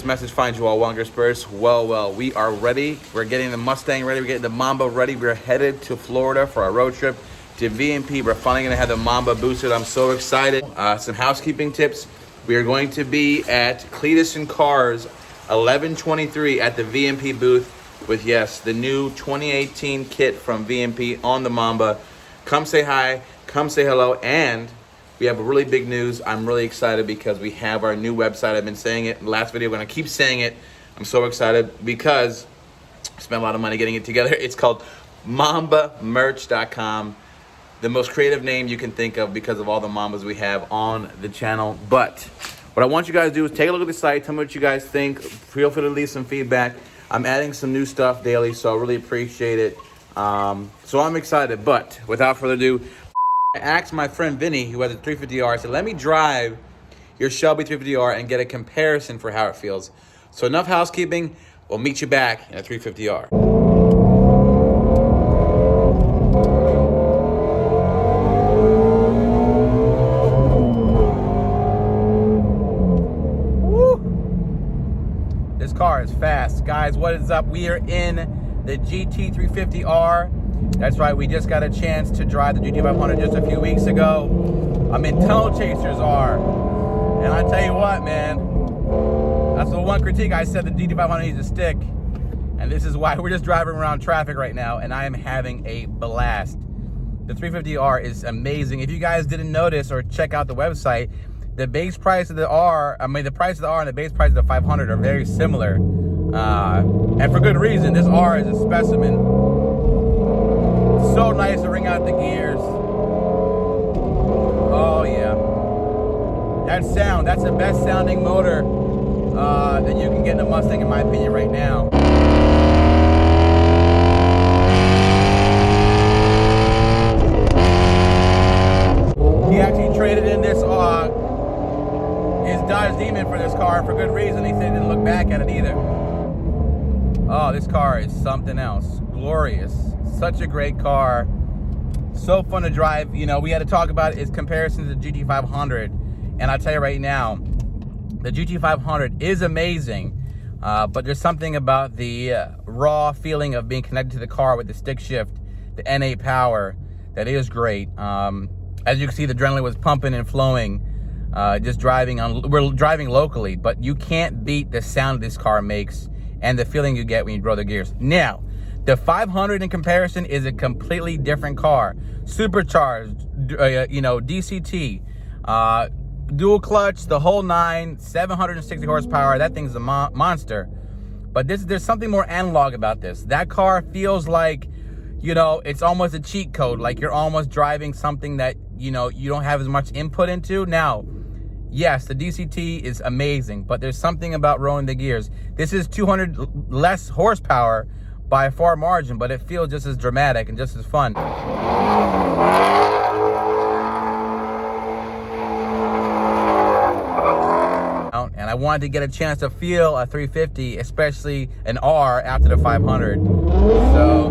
message finds you all Wonder Spurs. Well, we are ready. We're getting the Mustang ready. We're getting the Mamba ready. We're headed to Florida for our road trip to VMP. We're finally gonna have the Mamba boosted. I'm so excited. Some housekeeping tips. We are going to be at Cletus and Cars 1123 at the VMP booth with, yes, the new 2018 kit from VMP on the Mamba. Come say hi, come say hello, and we have really big news. I'm really excited because we have our new website. I've been saying it in the last video. I'm gonna keep saying it. I'm so excited because I spent a lot of money getting it together. It's called mambamerch.com. The most creative name you can think of because of all the Mambas we have on the channel. But what I want you guys to do is take a look at the site, tell me what you guys think. Feel free to leave some feedback. I'm adding some new stuff daily, so I really appreciate it. So I'm excited, but without further ado, I asked my friend Vinny, who has a 350R, I said, let me drive your Shelby 350R and get a comparison for how it feels. So enough housekeeping, we'll meet you back in a 350R. This car is fast. Guys, what is up? We are in the GT350R. That's right, we just got a chance to drive the GT500 just a few weeks ago. I'm in Tunnel Chasers R. And I tell you what, man, that's the one critique. I said the GT500 needs a stick. And this is why we're just driving around traffic right now, and I am having a blast. The 350R is amazing. If you guys didn't notice or check out the website, the base price of the R, the price of the R and the base price of the 500 are very similar. And for good reason. This R is a specimen. So nice to ring out the gears. Oh yeah. That sound, that's the best sounding motor that you can get in a Mustang in my opinion right now. He actually traded in this his Dodge Demon for this car for good reason. He said he didn't look back at it either. Oh, this car is something else. Glorious. Such a great car. So fun to drive. You know, we had to talk about its comparison to the GT500. And I'll tell you right now, the GT500 is amazing. But there's something about the raw feeling of being connected to the car with the stick shift, the N8 power, that is great. As you can see, the adrenaline was pumping and flowing. Just driving we're driving locally, but you can't beat the sound this car makes and the feeling you get when you draw the gears. Now, the 500 in comparison is a completely different car. Supercharged, DCT, dual clutch, the whole nine, 760 horsepower. That thing's a monster. But there's something more analog about this. That car feels like, it's almost a cheat code. Like you're almost driving something that, you don't have as much input into. Now, yes, the DCT is amazing, but there's something about rolling the gears. This is 200 less horsepower by a far margin, but it feels just as dramatic and just as fun. And I wanted to get a chance to feel a 350, especially an R after the 500. So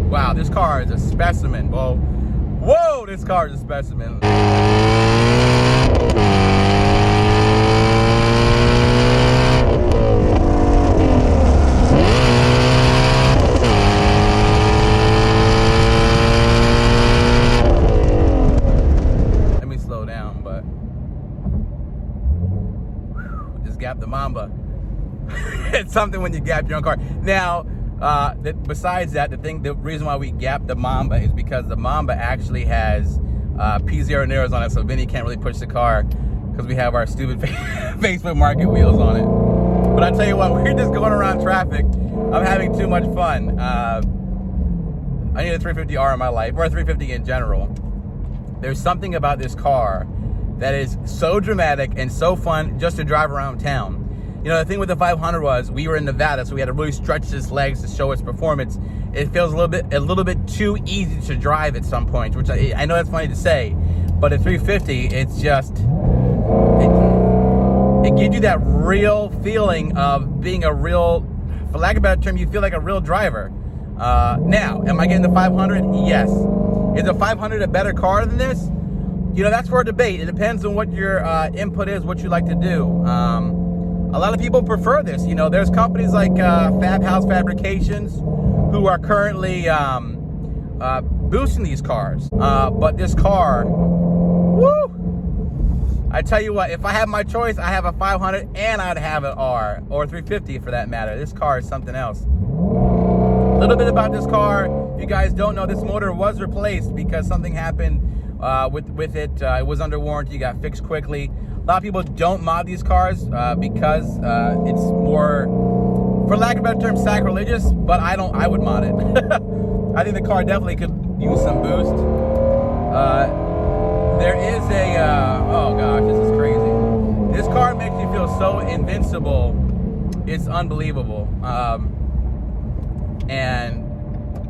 wow, this car is a specimen. Whoa, this car is a specimen. Let me slow down, but just gap the Mamba. It's something when you gap your own car. Now, besides that, the reason why we gapped the Mamba is because the Mamba actually has P0 narrows on it, so Vinny can't really push the car because we have our stupid Facebook Market wheels on it. But I tell you what, we're just going around traffic. I'm having too much fun. I need a 350R in my life, or a 350 in general. There's something about this car that is so dramatic and so fun just to drive around town. The thing with the 500 was we were in Nevada, so we had to really stretch its legs to show its performance. It feels a little bit too easy to drive at some points, which I know that's funny to say, But at 350, it's just, it gives you that real feeling of being a real, for lack of a better term, you feel like a real driver. Now, am I getting the 500? Yes. Is the 500 a better car than this? You know, that's for a debate. It depends on what your input is, what you like to do. A lot of people prefer this. You know, there's companies like Fab House Fabrications who are currently boosting these cars. But this car, woo! I tell you what, if I have my choice, I have a 500 and I'd have an R, or 350 for that matter. This car is something else. A little bit about this car. If you guys don't know, this motor was replaced because something happened with it. It was under warranty, got fixed quickly. A lot of people don't mod these cars because it's more, for lack of a better term, sacrilegious, but I would mod it. I think the car definitely could use some boost. There is a, oh gosh, this is crazy. This car makes you feel so invincible. It's unbelievable. And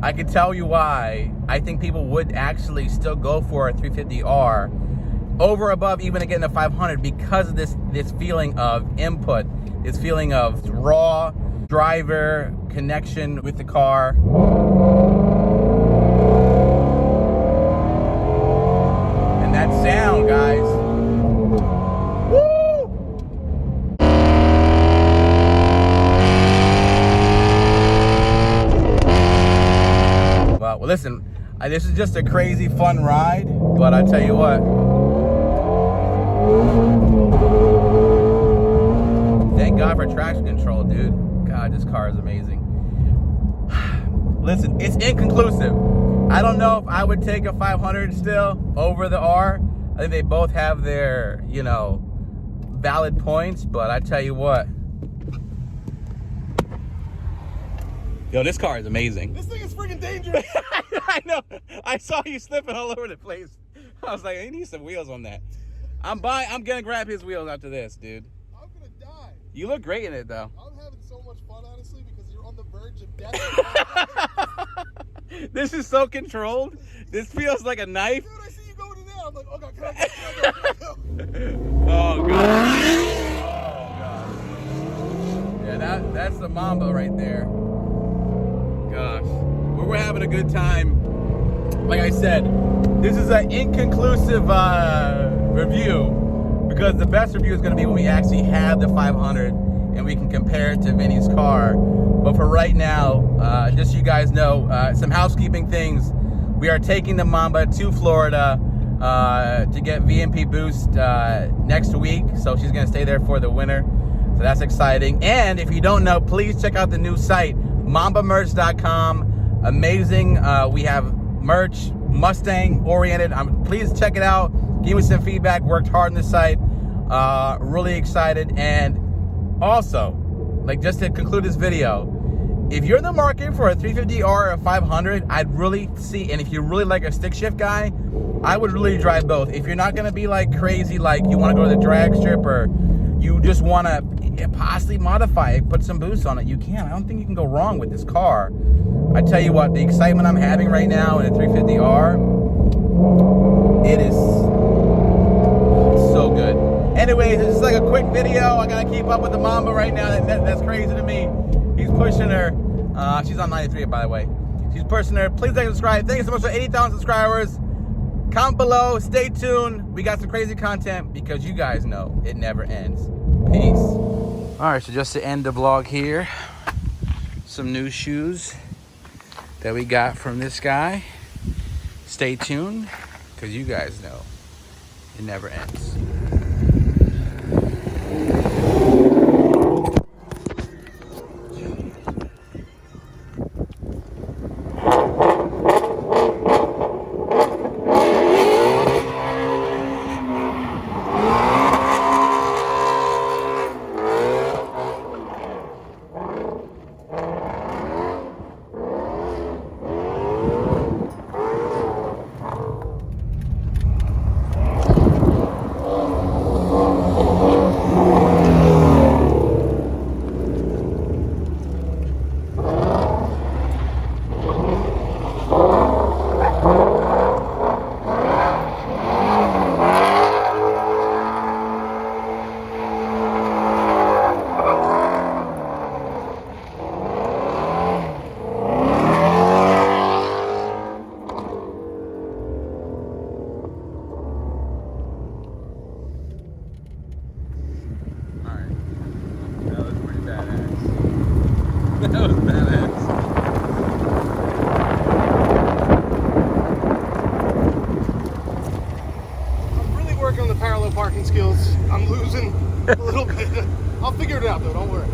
I can tell you why I think people would actually still go for a 350R over above even getting a 500 because of this feeling of input, this feeling of raw driver connection with the car. And that sound, guys. Woo! Well, listen, this is just a crazy fun ride, but I tell you what, thank God for traction control, dude. God, this car is amazing. Listen, it's inconclusive. I don't know if I would take a 500 still over the R. I think they both have their, you know, valid points, but I tell you what. Yo, this car is amazing. This thing is freaking dangerous. I know. I saw you slipping all over the place. I was like, he needs some wheels on that. I'm gonna grab his wheels after this, dude. I'm gonna die. You look great in it, though. I'm having so much fun, honestly, because you're on the verge of death. This is so controlled. This feels like a knife. Dude, I see you going in there. I'm like, oh God, can I go? Oh God. Oh God. Yeah, that's the Mamba right there. Gosh, we're having a good time. Like I said, this is an inconclusive review because the best review is going to be when we actually have the 500 and we can compare it to Vinny's car. But for right now, just so you guys know, some housekeeping things. We are taking the Mamba to Florida to get VMP boost next week. So she's going to stay there for the winter. So that's exciting. And if you don't know, please check out the new site, mambamerch.com. Amazing. We have merch, Mustang oriented. Please check it out. Give me some feedback. Worked hard on the site. Really excited. And also, like, just to conclude this video, if you're in the market for a 350R or a 500, I'd really see, and if you really like a stick shift guy, I would really drive both. If you're not gonna be like crazy, like you wanna go to the drag strip or you just wanna possibly modify it, put some boost on it, you can. I don't think you can go wrong with this car. I tell you what, the excitement I'm having right now in a 350R, it is so good. Anyways, this is like a quick video. I gotta keep up with the Mamba right now. That's crazy to me. He's pushing her. She's on 93, by the way. She's pushing her. Please like and subscribe. Thank you so much for 80,000 subscribers. Comment below. Stay tuned. We got some crazy content because you guys know it never ends. Peace. All right, so just to end the vlog here, some new shoes that we got from this guy. Stay tuned because you guys know it never ends. That was badass. I'm really working on the parallel parking skills. I'm losing a little bit. I'll figure it out though, don't worry.